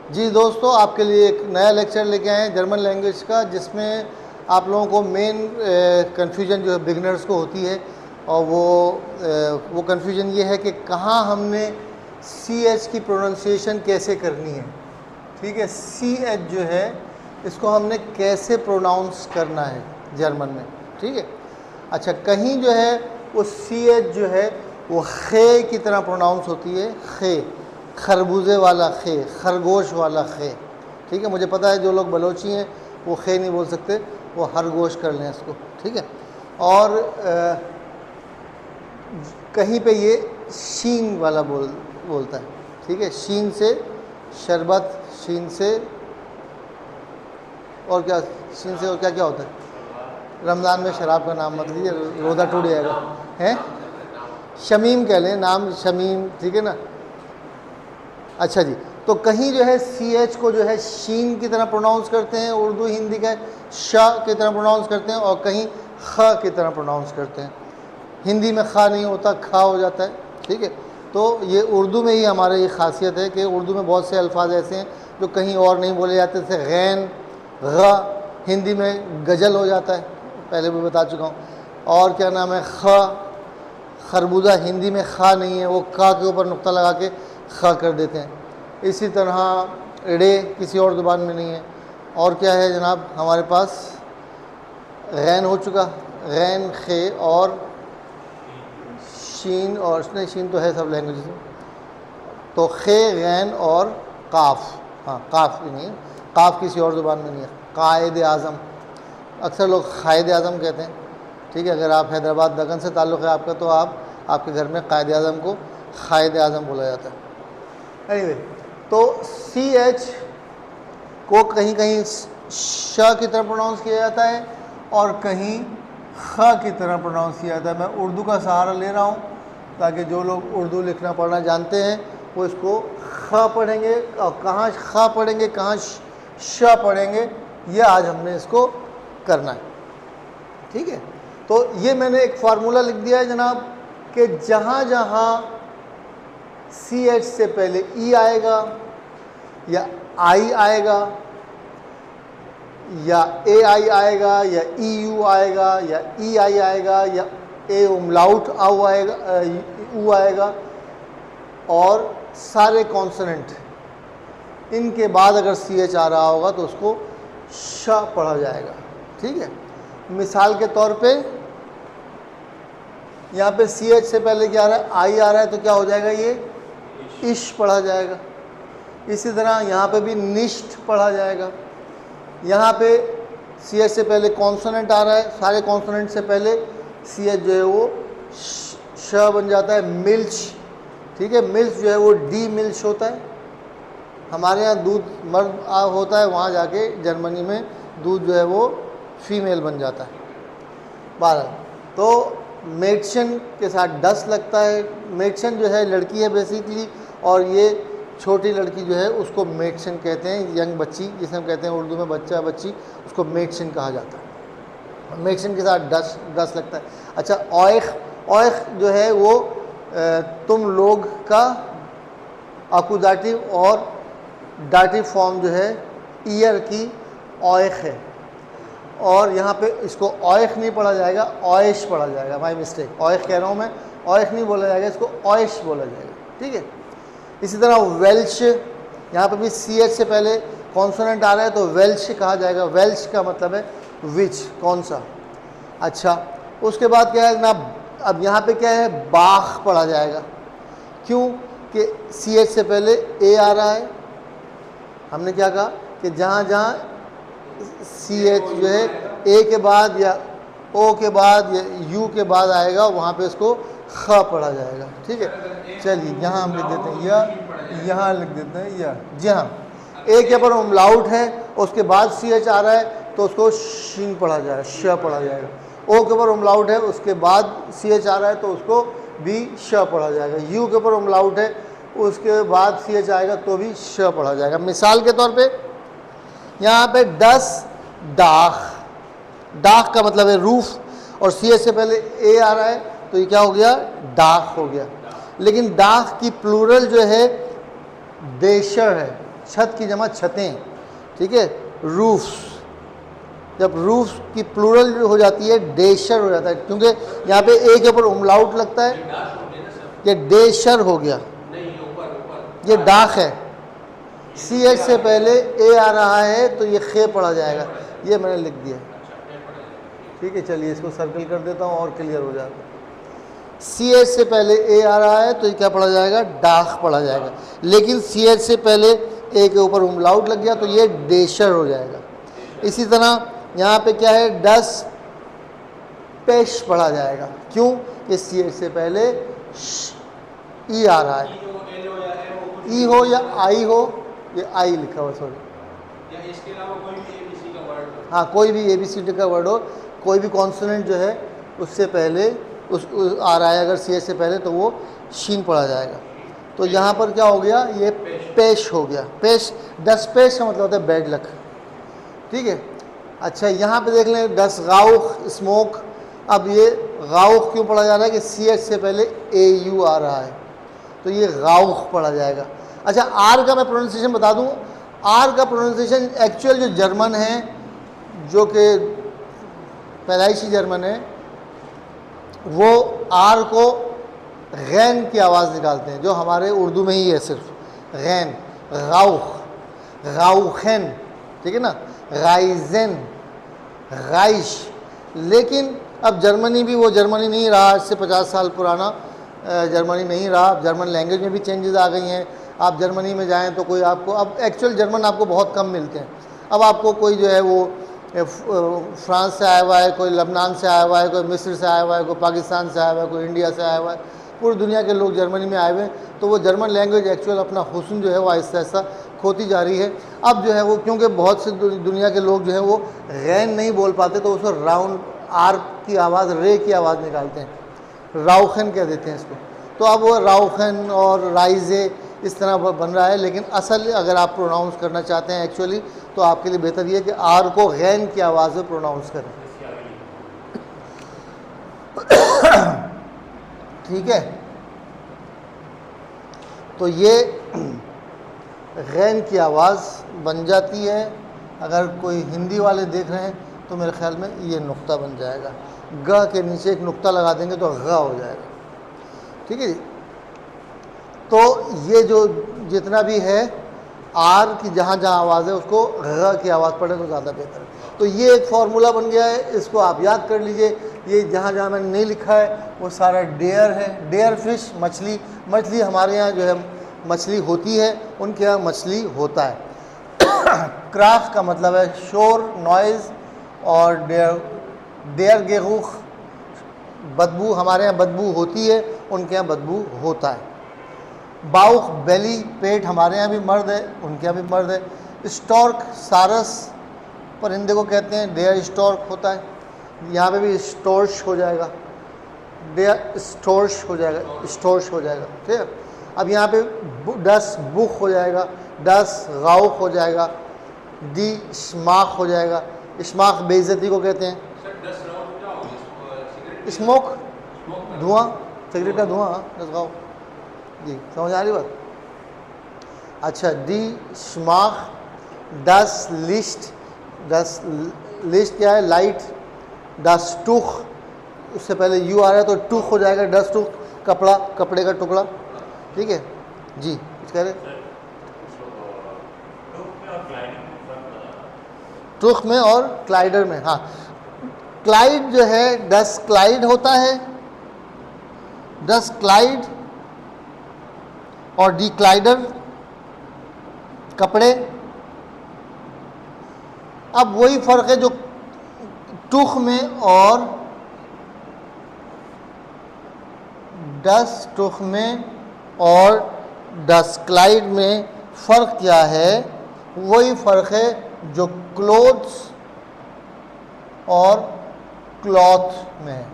जी दोस्तों, आपके लिए एक नया लेक्चर लेके आए हैं जर्मन लैंग्वेज का, जिसमें आप लोगों को मेन कन्फ्यूजन जो है बिगनर्स को होती है, और वो कन्फ्यूजन ये है कि कहाँ हमने सी एच की प्रोनाउंसिएशन कैसे करनी है। ठीक है, सी एच जो है इसको हमने कैसे प्रोनाउंस करना है जर्मन में। ठीक है, अच्छा, कहीं जो है वो सी एच जो है वो खे की तरह प्रोनाउंस होती है, खे, खरबूजे वाला खे, खरगोश वाला खे। ठीक है, मुझे पता है जो लोग बलोची हैं वो खे नहीं बोल सकते, वो खरगोश कर लें इसको। ठीक है, और कहीं पे ये शीन वाला बोलता है। ठीक है, शीन से शरबत, शीन से और क्या, शीन से और क्या क्या होता है। रमज़ान में शराब का नाम मत लीजिए, रोज़ा टूट जाएगा। हैं, शमीम कह लें, नाम शमीम। ठीक है ना। अच्छा जी, तो कहीं जो है सी एच को जो है शीन की तरह प्रोनाउंस करते हैं, उर्दू हिंदी का शाह की तरह प्रोनाउंस करते हैं, और कहीं ख की तरह प्रोनाउंस करते हैं। हिंदी में खा नहीं होता, खा हो जाता है। ठीक है, तो ये उर्दू में ही हमारे ये खासियत है कि उर्दू में बहुत से अल्फाज ऐसे हैं जो कहीं और नहीं बोले जाते, जैसे गैन, ग, हिंदी में गजल हो जाता है, पहले भी बता चुका हूँ। और क्या नाम है, ख, खरबूजा हिंदी में खा नहीं है, वो का के ऊपर नुक्ता लगा के खा कर देते हैं। इसी तरह रे किसी और ज़ुबान में नहीं है। और क्या है जनाब हमारे पास, गैन हो चुका, गैन, खे और शीन, और नहीं शीन तो है सब लैंग्वेज में, तो खे, गैन और काफ। हाँ, काफ भी नहीं है, काफ किसी और ज़ुबान में नहीं है। कायद आज़म, अक्सर लोग कायद आज़म कहते हैं। ठीक है, अगर आप हैदराबाद दक्कन से ताल्लुक़ है आपका, तो आपके घर में कायद आज़म को कायद आज़म बोला जाता है। एनीवे, तो सी एच को कहीं कहीं श की तरह प्रोनाउंस किया जाता है और कहीं ख की तरह प्रोनाउंस किया जाता है। मैं उर्दू का सहारा ले रहा हूँ ताकि जो लोग उर्दू लिखना पढ़ना जानते हैं वो इसको ख पढ़ेंगे, और कहाँ ख पढ़ेंगे, कहाँ श पढ़ेंगे, ये आज हमने इसको करना है। ठीक है, तो ये मैंने एक फार्मूला लिख दिया है जनाब, कि जहाँ जहाँ सी एच से पहले ई आएगा या आई आएगा या ए आई आएगा या ई यू आएगा या ई आई आएगा या ए उमलाउट आउ आएगा, ऊ आएगा, और सारे कॉन्सोनेंट, इनके बाद अगर सी एच आ रहा होगा तो उसको श पढ़ा जाएगा। ठीक है, मिसाल के तौर पे यहाँ पे सी एच से पहले क्या आ रहा है, आई आ रहा है, तो क्या हो जाएगा, ये इश पढ़ा जाएगा। इसी तरह यहाँ पे भी निष्ठ पढ़ा जाएगा। यहाँ पे सी एच से पहले कॉन्सोनेंट आ रहा है, सारे कॉन्सोनेंट से पहले सी एच जो है वो श बन जाता है, मिल्च। ठीक है, मिल्च जो है वो डी मिल्च होता है। हमारे यहाँ दूध मर्द होता है, वहाँ जाके जर्मनी में दूध जो है वो फीमेल बन जाता है। 12, तो मेडशन के साथ डस लगता है। मेडशन जो है लड़की है बेसिकली, और ये छोटी लड़की जो है उसको मेडशन कहते हैं, यंग बच्ची जिसे हम कहते हैं उर्दू में बच्चा बच्ची, उसको मेडशन कहा जाता है। मेडशन के साथ डस लगता है। अच्छा, ऑयख, ऑयख जो है वो तुम लोग का अकुजाटिव और डाटिव फॉर्म जो है ईयर की ऑयख है, और यहाँ पे इसको ऑयख नहीं पढ़ा जाएगा, ऑयश पढ़ा जाएगा। माई मिस्टेक, ऑयख कह रहा हूँ मैं, ऑयख नहीं बोला जाएगा, इसको ऑयश बोला जाएगा। ठीक है, इसी तरह वेल्श, यहाँ पे भी सी एच से पहले कॉन्सोनेंट आ रहा है तो वेल्श कहा जाएगा। वेल्श का मतलब है विच, कौन सा। अच्छा, उसके बाद क्या है जनाब, अब यहाँ पे क्या है, बाख पढ़ा जाएगा। क्यों कि सी एच से पहले ए आ रहा है। हमने क्या कहा कि जहाँ जहाँ सी एच जो है ए के बाद या ओ के बाद या यू के बाद आएगा, वहाँ पे इसको ख पढ़ा जाएगा। ठीक है, चलिए यहाँ हम लिख देते हैं या, यहाँ लिख देते हैं या। जी हाँ, ए के ऊपर उमलाउट है, उसके बाद सी एच आ रहा है तो उसको शीन पढ़ा जाएगा, श पढ़ा जाएगा। ओ के ऊपर उमलाउट है, उसके बाद सी एच आ रहा है तो उसको भी श पढ़ा जाएगा। यू के ऊपर उमलाउट है, उसके बाद सी एच आएगा तो भी श पढ़ा जाएगा। मिसाल के तौर पे यहाँ पे डस, डाख, डाख का मतलब है रूफ, और सी एच से पहले ए आ रहा है तो ये क्या हो गया, डाख हो गया। लेकिन डाख की प्लूरल जो है देशर है। छत की जमा छतें, ठीक है, रूफ्स। जब रूफ की प्लूरल हो जाती है डेशर हो जाता है, क्योंकि यहाँ पे ए के ऊपर उमलाउट लगता है, ये डेशर हो गया, ये डाक है। सी एच से पहले ए आ रहा है तो ये खे पढ़ा जाएगा, ये मैंने लिख दिया, ठीक है। चलिए इसको सर्कल कर देता हूँ और क्लियर हो जाएगा। सी एच से पहले ए आ रहा है तो ये क्या पढ़ा जाएगा, डाक पढ़ा जाएगा। लेकिन सी एच से पहले ए के ऊपर उमलाउट लग गया तो ये डेशर हो जाएगा। इसी तरह यहाँ पे क्या है, डस पेश पढ़ा जाएगा, क्यों, ये सी एच से पहले ई आ रहा है, ई हो या आई हो, ये आई लिखा हुआ, सॉरी, हाँ कोई भी ABCD का वर्ड हो, कोई भी कॉन्सोनेंट जो है उससे पहले उस आ रहा है, अगर सी एच से पहले तो वो शीन पढ़ा जाएगा। तो यहाँ पर क्या हो गया, ये पेश हो गया। पेश, डस पेश का मतलब होता है बैड लक, ठीक है। अच्छा यहाँ पे देख लें, डस गाउख स्मोक। अब ये गाउख क्यों पढ़ा जा रहा है कि सी एच से पहले AU आ रहा है तो ये गाउख पढ़ा जाएगा। अच्छा आर का मैं प्रोनाउंसिएशन बता दूँ, आर का प्रोनाउंसिएशन एक्चुअल जो जर्मन है, जो कि पैदाइशी जर्मन है, वो आर को गैन की आवाज़ निकालते हैं, जो हमारे उर्दू में ही है सिर्फ गैन, गाउख, गाउखन, ठीक है ना, गाइजेन, गाइश। लेकिन अब जर्मनी भी वो जर्मनी नहीं रहा, आज से 50 साल पुराना जर्मनी नहीं रहा। अब जर्मन लैंग्वेज में भी चेंजेस आ गई हैं। आप जर्मनी में जाएं तो कोई आपको, अब एक्चुअल जर्मन आपको बहुत कम मिलते हैं। अब आपको कोई जो है वो फ्रांस से आया हुआ है, कोई लबनान से आया हुआ है, कोई मिस्र से आया हुआ है, कोई पाकिस्तान से आया हुआ है, कोई इंडिया से आया हुआ है, पूरी दुनिया के लोग जर्मनी में आए हुए हैं। तो वो जर्मन लैंग्वेज एक्चुअल अपना हुस्न जो है वो आहिस्ता आहिस्ता खोती जा रही है। अब जो है वो, क्योंकि बहुत से दुनिया के लोग जो है वो गैन नहीं बोल पाते तो उसको राउंड आर की आवाज़, रे की आवाज़ निकालते हैं, राउखन कह देते हैं इसको। तो अब वो राउखन और राइजे इस तरह बन रहा है। लेकिन असल अगर आप प्रोनाउंस करना चाहते हैं एक्चुअली, तो आपके लिए बेहतर ये है कि आर को गैन की आवाज़ में प्रोनाउंस करें, ठीक है। तो ये गैन की आवाज़ बन जाती है। अगर कोई हिंदी वाले देख रहे हैं तो मेरे ख्याल में ये नुक्ता बन जाएगा, ग के नीचे एक नुक्ता लगा देंगे तो ग हो जाएगा, ठीक है जी। तो ये जो जितना भी है आर की जहाँ जहाँ आवाज़ है उसको ग की आवाज़ पढ़े तो ज़्यादा बेहतर है। तो ये एक फार्मूला बन गया है, इसको आप याद कर लीजिए। ये जहाँ जहाँ मैंने नहीं लिखा है वो सारा डेयर है, डेयर फिश, मछली। मछली हमारे यहाँ जो है मछली होती है, उनके यहाँ मछली होता है। क्राफ का मतलब है शोर, नॉइज़, और डेयर गेहूख, बदबू, हमारे यहाँ बदबू होती है, उनके यहाँ बदबू होता है। बाउख, बेली, पेट, हमारे यहाँ भी मर्द है, उनके यहाँ भी मर्द है। स्टॉर्क, सारस परिंदे को कहते हैं, डेयर स्टॉर्क होता है। यहाँ पे भी स्टोर्श हो जाएगा, डेयर स्टोर्श हो जाएगा, स्टोर्श हो जाएगा, ठीक है। अब यहाँ पे डस बुख हो जाएगा, डस गाउख हो जाएगा, डी स्माक हो जाएगा। स्माक बेइज्जती को कहते हैं। स्मोक, धुआं, सिगरेट का धुआं, डस गाउख जी, समझ आ रही बात। अच्छा, डी स्माक, डस लिस्ट, डस लिस्ट क्या है, लाइट। डस टुख, उससे पहले यू आ रहा है तो टुख हो जाएगा, डस टुख, कपड़ा, कपड़े का टुकड़ा, ठीक है जी। कुछ कह रहे, टुख में और क्लाइडर में, हाँ। क्लाइड जो है, डस क्लाइड होता है, डस क्लाइड, और डी क्लाइडर कपड़े। अब वही फर्क है जो टुख में और डस टुख में और डस क्लाइड में फ़र्क क्या है, वही फ़र्क है जो क्लोथ्स और क्लॉथ में है,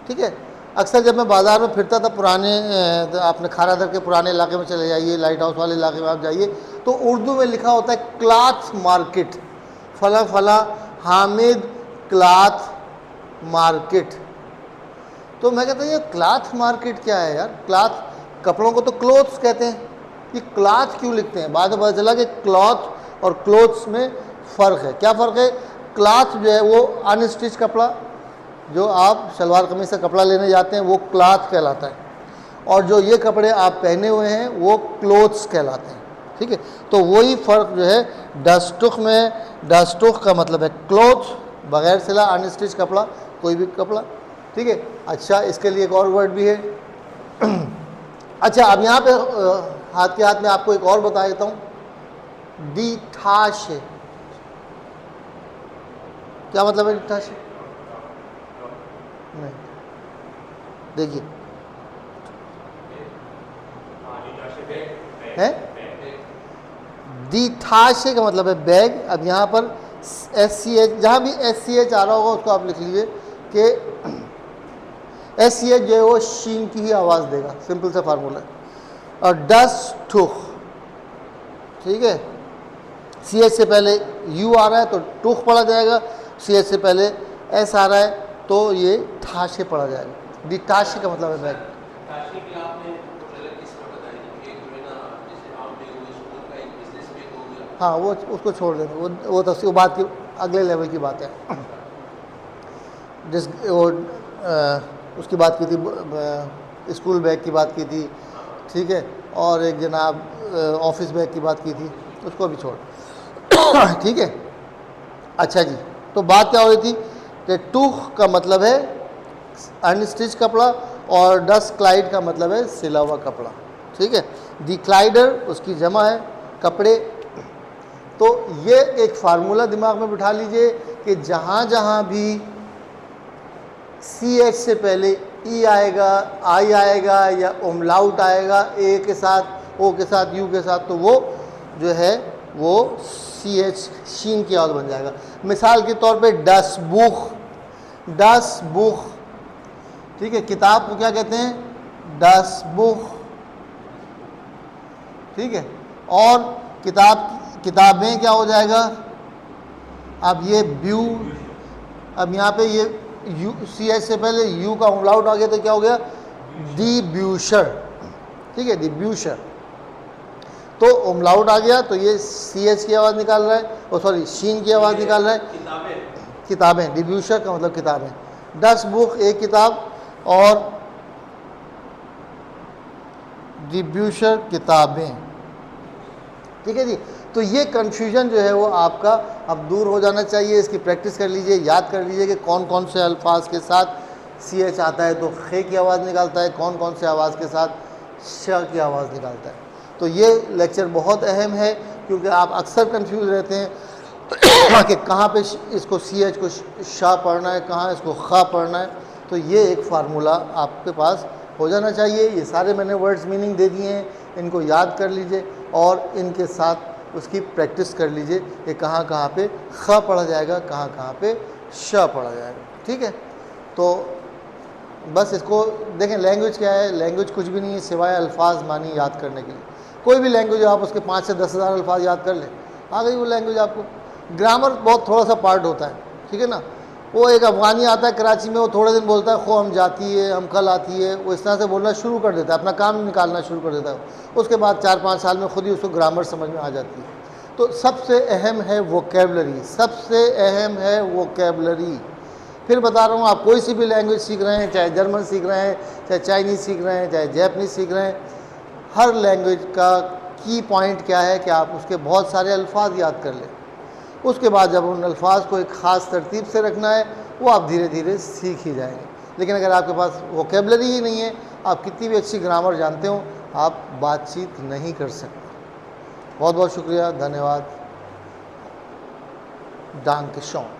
ठीक है। अक्सर जब मैं बाज़ार में फिरता था, पुराने आपने खारादर के पुराने इलाके में चले जाइए, लाइट हाउस वाले इलाके में आप जाइए, तो उर्दू में लिखा होता है क्लॉथ मार्केट, फला फला हामिद क्लॉथ मार्केट। तो मैं कहता हूँ ये क्लॉथ मार्केट क्या है यार, क्लॉथ, कपड़ों को तो क्लोथ्स कहते हैं, ये क्लॉथ क्यों लिखते हैं? बाद में पता चला कि क्लॉथ और क्लोथ्स में फ़र्क है। क्या फ़र्क है? क्लॉथ जो है वो अनस्टिच कपड़ा, जो आप शलवार कमीज का कपड़ा लेने जाते हैं वो क्लॉथ कहलाता है, और जो ये कपड़े आप पहने हुए हैं वो क्लोथ्स कहलाते हैं। ठीक है, तो वही फ़र्क जो है डस्टुख में। डस्टुख का मतलब है क्लोथ, बगैर सिला, अनस्टिच कपड़ा, कोई भी कपड़ा। ठीक है, अच्छा इसके लिए एक और वर्ड भी है। अच्छा, अब यहाँ पे हाथ के हाथ में आपको एक और बता देता हूँ, डिटाशे। क्या मतलब है डिटाशे? नहीं, देखिए है, डिटाशे का मतलब है बैग। अब यहाँ पर SCH, जहाँ भी SCH आ रहा होगा उसको आप लिख लीजिए कि SCH जो है वो शीन की ही आवाज़ देगा, सिंपल सा फार्मूला है। और डस्टुख, ठीक है, CH से पहले U आ रहा है तो टुख पढ़ा जाएगा, CH से पहले S आ रहा है तो ये ठाशे पढ़ा जाएगा। डिटाशे का मतलब है बैग। हाँ, वो उसको छोड़ देंगे, वो तो बात की अगले लेवल की बात है। जिस वो उसकी बात की थी, स्कूल बैग की बात की थी, ठीक है, और एक जनाब ऑफिस बैग की बात की थी, उसको भी छोड़। ठीक है, अच्छा जी, तो बात क्या हो रही थी कि टूख का मतलब है अनस्टिच कपड़ा और डस्ट क्लाइड का मतलब है सिला हुआ कपड़ा। ठीक है, दी क्लाइडर उसकी जमा है कपड़े। तो ये एक फार्मूला दिमाग में बिठा लीजिए कि जहाँ जहाँ भी CH से पहले E आएगा, I आएगा या उमलाउट आएगा A के साथ, O के साथ, U के साथ, तो वो जो है वो CH शीन की आवाज़ बन जाएगा। मिसाल के तौर पे डस्टबुक, डस्टबुक, ठीक है, किताब को क्या कहते हैं? डस्टबुक। ठीक है, और किताबें क्या हो जाएगा? अब ये ब्यू, अब यहाँ पे ये CH से पहले U का उमलाउट आ गया तो क्या हो गया? दी ब्यूशर। ठीक है, दी ब्यूशर, तो उमलाउट आ गया तो ये CH की आवाज़ निकाल रहा है, और सॉरी शीन की आवाज़ निकाल रहा है। किताबें, दी ब्यूशर का मतलब किताबें। डस्ट बुक एक किताब, और दी ब्यूशर किताबें। ठीक है जी, तो ये कन्फ्यूजन जो है वो आपका अब दूर हो जाना चाहिए। इसकी प्रैक्टिस कर लीजिए, याद कर लीजिए कि कौन कौन से अल्फाज के साथ CH आता है तो खे की आवाज़ निकालता है, कौन कौन से आवाज़ के साथ श की आवाज़ निकालता है। तो ये लेक्चर बहुत अहम है क्योंकि आप अक्सर कंफ्यूज रहते हैं कि कहाँ पे इसको CH को शाह पढ़ना है, कहाँ इसको खा पढ़ना है। तो ये एक फार्मूला आपके पास हो जाना चाहिए। ये सारे मैंने वर्ड्स मीनिंग दे दिए हैं, इनको याद कर लीजिए और इनके साथ उसकी प्रैक्टिस कर लीजिए कि कहाँ कहाँ पे ख पढ़ा जाएगा, कहाँ कहाँ पे श पढ़ा जाएगा। ठीक है, तो बस इसको देखें। लैंग्वेज क्या है? लैंग्वेज कुछ भी नहीं है सिवाय अल्फाज मानी याद करने के लिए। कोई भी लैंग्वेज आप उसके 5 से 10 हज़ार अल्फाज याद कर लें, आ गई वो लैंग्वेज आपको। ग्रामर बहुत थोड़ा सा पार्ट होता है, ठीक है ना। वो एक अफ़गानी आता है कराची में, वो थोड़े दिन बोलता है खो हम जाती है, हम कल आती है, वो इस तरह से बोलना शुरू कर देता है, अपना काम निकालना शुरू कर देता है। उसके बाद 4-5 साल में खुद ही उसको ग्रामर समझ में आ जाती है। तो सबसे अहम है वोकेबलरी, सबसे अहम है वोकेबलरी। फिर बता रहा हूँ, आप कोई सी भी लैंग्वेज सीख रहे हैं, चाहे जर्मन सीख रहे हैं, चाहे चाइनीज़ सीख रहे हैं, चाहे जैपनीज़ सीख रहे हैं, हर लैंग्वेज का की पॉइंट क्या है कि आप उसके बहुत सारे अल्फाज याद कर लें। उसके बाद जब उन अल्फाज को एक ख़ास तरतीब से रखना है, वो आप धीरे धीरे सीख ही जाएंगे। लेकिन अगर आपके पास वोकेबलरी ही नहीं है, आप कितनी भी अच्छी ग्रामर जानते हो, आप बातचीत नहीं कर सकते। बहुत बहुत शुक्रिया, धन्यवाद। डांके शॉन।